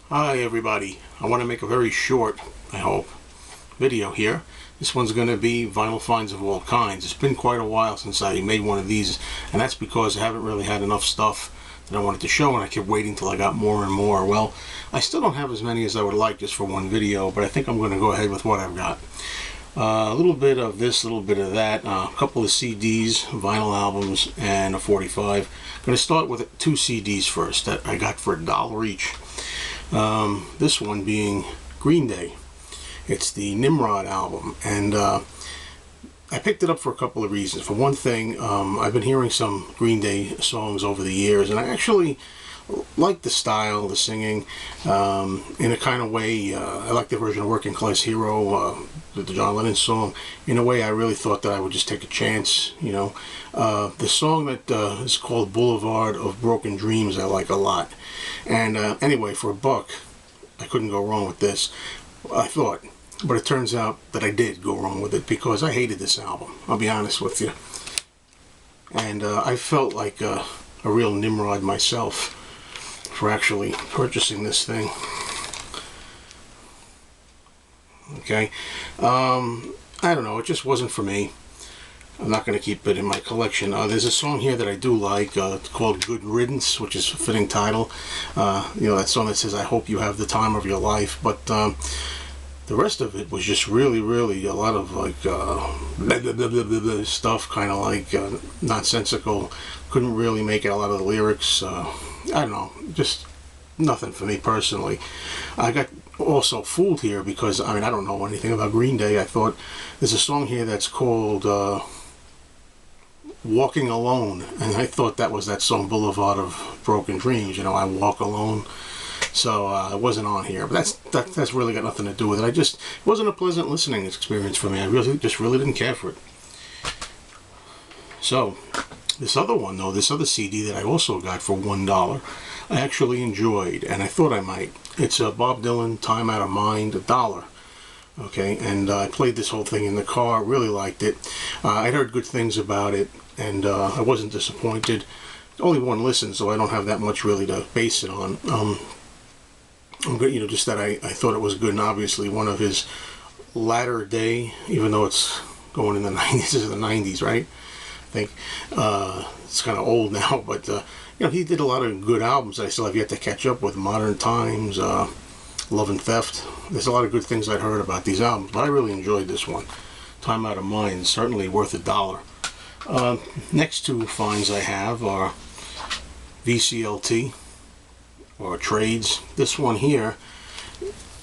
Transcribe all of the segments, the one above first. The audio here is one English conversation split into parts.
Hi everybody, I want to make a very short, I hope, video here. This one's going to be vinyl finds of all kinds. It's been quite a while since I made one of these, and that's because I haven't really had enough stuff that I wanted to show, and I kept waiting till I got more and more. Well, I still don't have as many as I would like just for one video, but I think I'm going to go ahead with what I've got. A little bit of this, a little bit of that, a couple of CDs, vinyl albums, and a 45. I'm going to start with two CDs first that I got for $1 each. This one being Green Day. It's the Nimrod album, and I picked it up for a couple of reasons. For one thing, I've been hearing some Green Day songs over the years, and I actually like the style, the singing, in a kind of way. I like the version of Working Class Hero, the John Lennon song. In a way, I really thought that I would just take a chance, you know. The song that is called Boulevard of Broken Dreams I like a lot. And anyway, for $1, I couldn't go wrong with this, I thought. But it turns out that I did go wrong with it, because I hated this album, I'll be honest with you. And I felt like a real Nimrod myself for actually purchasing this thing. Okay, I don't know, it just wasn't for me. I'm not going to keep it in my collection. There's a song here that I do like, it's called Good Riddance, which is a fitting title. You know, that song that says, I hope you have the time of your life. But the rest of it was just really, really a lot of like blah, blah, blah, blah, blah stuff, kind of like nonsensical. Couldn't really make out a lot of the lyrics. I don't know, just nothing for me personally. I got also fooled here because, I mean, I don't know anything about Green Day. I thought there's a song here that's called Walking Alone, and I thought that was that song Boulevard of Broken Dreams, you know, I walk alone. So it wasn't on here, but that's really got nothing to do with it. It wasn't a pleasant listening experience for me. I really didn't care for it. So this other one though, this other CD that I also got for $1, I actually enjoyed, and I thought I might. It's Bob Dylan, Time Out of Mind, $1. Okay, and I played this whole thing in the car, really liked it. I'd heard good things about it, and I wasn't disappointed. Only one listen, so I don't have that much really to base it on. I'm good, you know, just that I thought it was good, and obviously one of his latter day, even though it's going in the 90s, this is the 90s, right? I think it's kind of old now, but you know, he did a lot of good albums that I still have yet to catch up with. Modern Times, Love and Theft. There's a lot of good things I'd heard about these albums, but I really enjoyed this one. Time Out of Mind, certainly worth $1. Next two finds I have are VCLT, or trades. This one here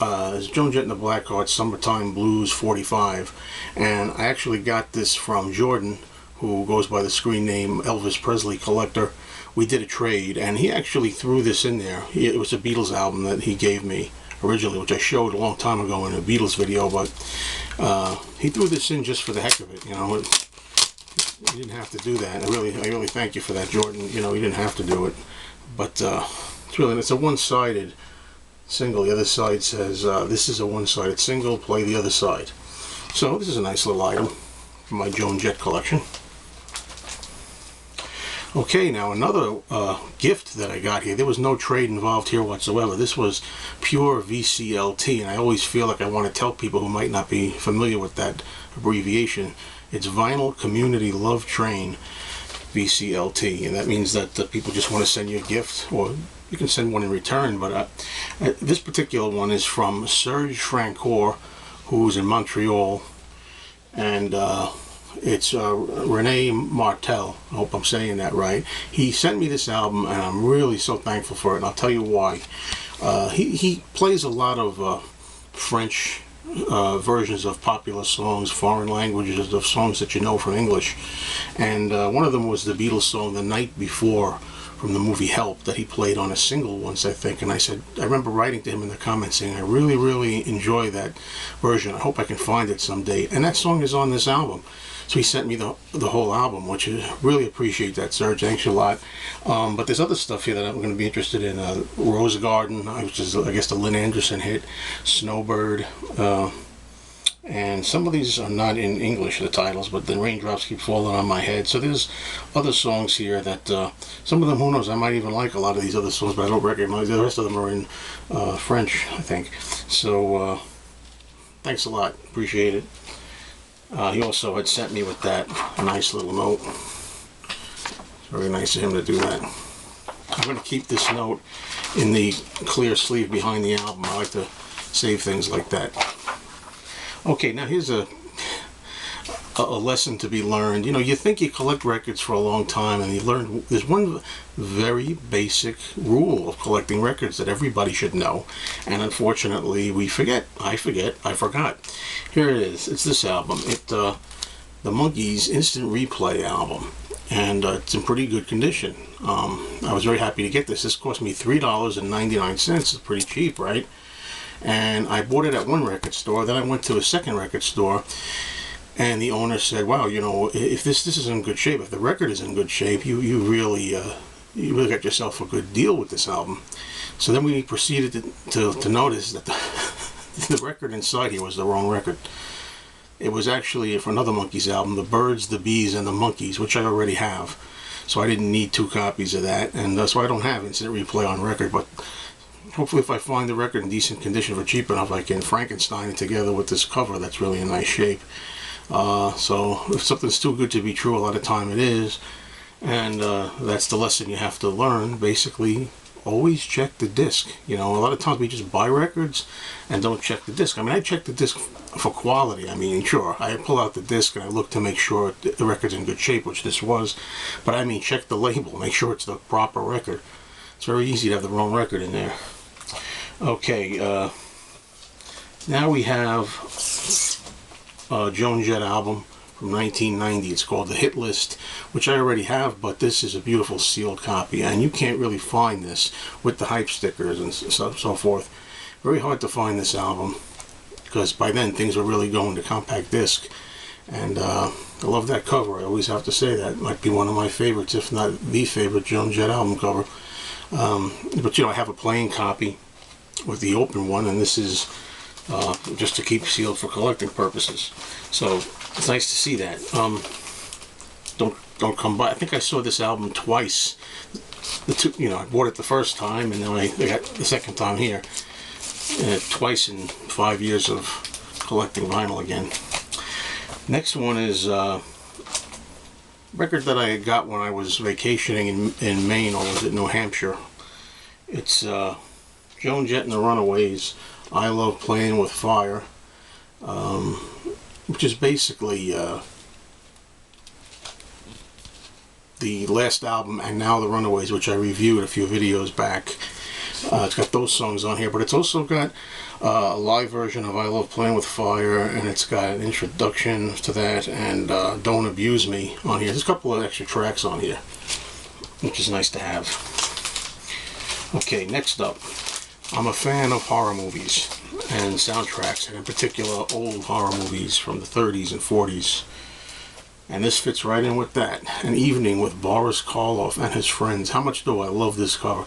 is Joan Jett and the Blackhearts, Summertime Blues 45, and I actually got this from Jordan, who goes by the screen name Elvis Presley Collector. We did a trade, and he actually threw this in there. It was a Beatles album that he gave me originally, which I showed a long time ago in a Beatles video, but he threw this in just for the heck of it. You know, he didn't have to do that. I really thank you for that, Jordan. You know, he didn't have to do it, but it's a one-sided single. The other side says, this is a one-sided single, play the other side. So this is a nice little item from my Joan Jett collection. Okay, now another gift that I got here. There was no trade involved here whatsoever. This was pure VCLT, and I always feel like I want to tell people who might not be familiar with that abbreviation. It's Vinyl Community Love Train, VCLT, and that means that people just want to send you a gift, or you can send one in return. But this particular one is from Serge Francoeur, who's in Montreal, and it's Rene Martel. I hope I'm saying that right. He sent me this album, and I'm really so thankful for it, and I'll tell you why. He plays a lot of French versions of popular songs, foreign languages of songs that you know from English, and one of them was the Beatles song The Night Before from the movie Help that he played on a single once, I think. And I remember writing to him in the comments saying I really enjoy that version. I hope I can find it someday, and that song is on this album. So he sent me the whole album, which I really appreciate that, Serge. Thanks a lot. But there's other stuff here that I'm going to be interested in. Rose Garden, which is, I guess, the Lynn Anderson hit. Snowbird. And some of these are not in English, the titles, but the raindrops keep falling on my head. So there's other songs here that, some of them, who knows, I might even like a lot of these other songs, but I don't recognize. The rest of them are in French, I think. So thanks a lot, appreciate it. He also had sent me with that a nice little note. It's very nice of him to do that. I'm going to keep this note in the clear sleeve behind the album. I like to save things like that. Okay, now here's a lesson to be learned. You know, you think you collect records for a long time, and you learn there's one very basic rule of collecting records that everybody should know, and unfortunately we forget. I forgot. Here it is. It's this album. The Monkees Instant Replay album, and it's in pretty good condition. I was very happy to get this. This cost me $3.99. It's pretty cheap, right? And I bought it at one record store. Then I went to a second record store, and the owner said, "Wow, you know, if this is in good shape, if the record is in good shape, you really got yourself a good deal with this album." So then we proceeded to notice that the record inside here was the wrong record. It was actually for another Monkees album, The Birds, the Bees, and the Monkees, which I already have. So I didn't need 2 copies of that, and so I don't have Instant Replay on record, but hopefully if I find the record in decent condition for cheap enough, I can Frankenstein it together with this cover that's really in nice shape. So if something's too good to be true, a lot of time it is. And that's the lesson you have to learn. Basically, always check the disc. You know, a lot of times we just buy records and don't check the disc. I mean, I check the disc for quality. I mean, sure, I pull out the disc and I look to make sure the record's in good shape, which this was. But I mean, check the label, make sure it's the proper record. It's very easy to have the wrong record in there. Okay, now we have a Joan Jett album from 1990. It's called The Hit List, which I already have, but this is a beautiful sealed copy, and you can't really find this with the hype stickers and so forth. Very hard to find this album, because by then things were really going to compact disc, and I love that cover. I always have to say that. It might be one of my favorites, if not the favorite Joan Jett album cover. But you know, I have a plain copy with the open one, and this is just to keep sealed for collecting purposes. So it's nice to see that. Don't come by. I think I saw this album twice. You know, I bought it the first time, and then I got the second time here. Twice in 5 years of collecting vinyl again. Next one is a record that I got when I was vacationing in Maine, or was it New Hampshire? It's Joan Jett and the Runaways, I Love Playing with Fire, which is basically the last album, and now the Runaways, which I reviewed a few videos back. It's got those songs on here, but it's also got a live version of I Love Playing with Fire, and it's got an introduction to that, and Don't Abuse Me on here. There's a couple of extra tracks on here, which is nice to have. Okay, next up, I'm a fan of horror movies and soundtracks, and in particular old horror movies from the 30s and 40s. And this fits right in with that. An Evening with Boris Karloff and His Friends. How much do I love this cover?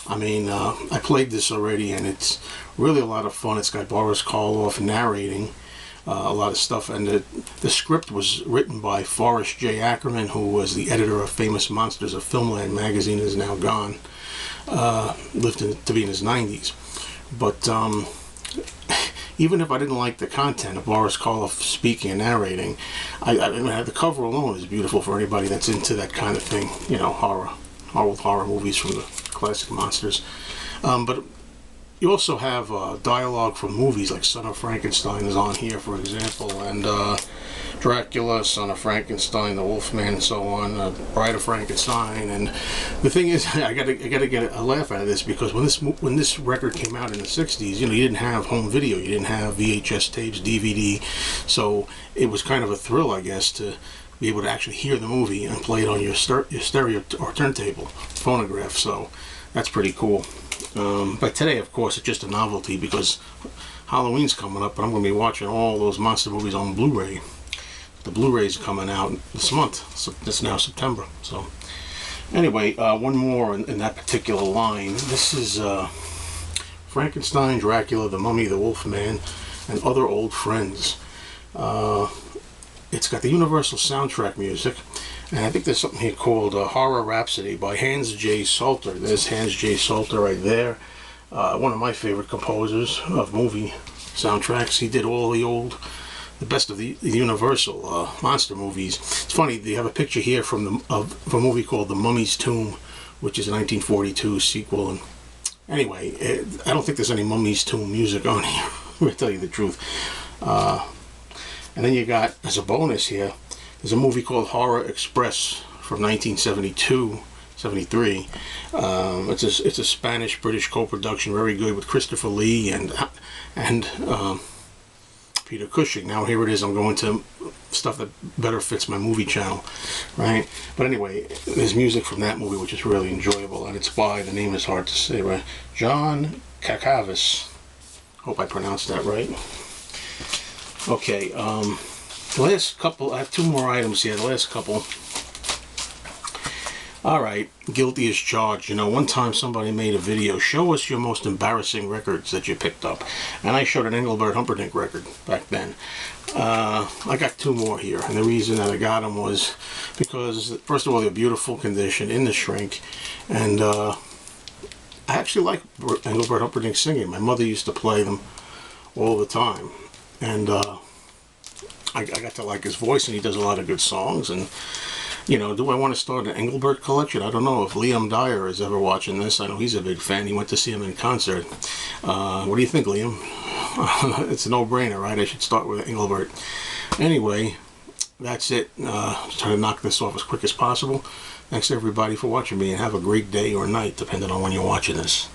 I mean, I played this already, and it's really a lot of fun. It's got Boris Karloff narrating a lot of stuff, and the script was written by Forrest J. Ackerman, who was the editor of Famous Monsters of Filmland magazine, is now gone. Lived to be in his 90s. But even if I didn't like the content of Boris Karloff speaking and narrating, I mean, the cover alone is beautiful for anybody that's into that kind of thing. You know, old horror movies from the classic monsters. But you also have dialogue from movies like Son of Frankenstein is on here, for example, and Dracula, Son of Frankenstein, The Wolfman, and so on, Bride of Frankenstein. And the thing is, I gotta get a laugh out of this, because when this record came out in the 60s, you know, you didn't have home video, you didn't have VHS tapes, DVD, so it was kind of a thrill, I guess, to be able to actually hear the movie and play it on your stereo or turntable, phonograph. So that's pretty cool. But today, of course, it's just a novelty, because Halloween's coming up, and I'm going to be watching all those monster movies on Blu-ray. The Blu-ray's coming out this month, so it's now September. So anyway, one more in that particular line. This is Frankenstein, Dracula, the Mummy, the Wolfman, and Other Old Friends. It's got the Universal soundtrack music, and I think there's something here called Horror Rhapsody by Hans J. Salter. There's Hans J. Salter right there. One of my favorite composers of movie soundtracks. He did all the best of the Universal monster movies. It's funny, they have a picture here of a movie called The Mummy's Tomb, which is a 1942 sequel. And anyway, I don't think there's any Mummy's Tomb music on here, to tell you the truth. And then you got, as a bonus here, there's a movie called Horror Express from 1972, 73. It's a Spanish-British co-production, very good, with Christopher Lee and Peter Cushing. Now here it is, I'm going to stuff that better fits my movie channel, right? But anyway, there's music from that movie which is really enjoyable, and it's by, the name is hard to say, right? Joan Jett. Hope I pronounced that right. Okay, the last couple, I have two more items here, the last couple. Alright, guilty as charged. You know, one time somebody made a video, show us your most embarrassing records that you picked up. And I showed an Engelbert Humperdinck record back then. I got two more here, and the reason that I got them was because, first of all, they're beautiful condition in the shrink, and I actually like Engelbert Humperdinck singing. My mother used to play them all the time, and I got to like his voice, and he does a lot of good songs. And you know, do I want to start an Engelbert collection? I don't know if Liam Dyer is ever watching this. I know he's a big fan. He went to see him in concert. What do you think, Liam? It's a no-brainer, right? I should start with Engelbert. Anyway, that's it. Try to knock this off as quick as possible. Thanks everybody for watching me, and have a great day or night, depending on when you're watching this.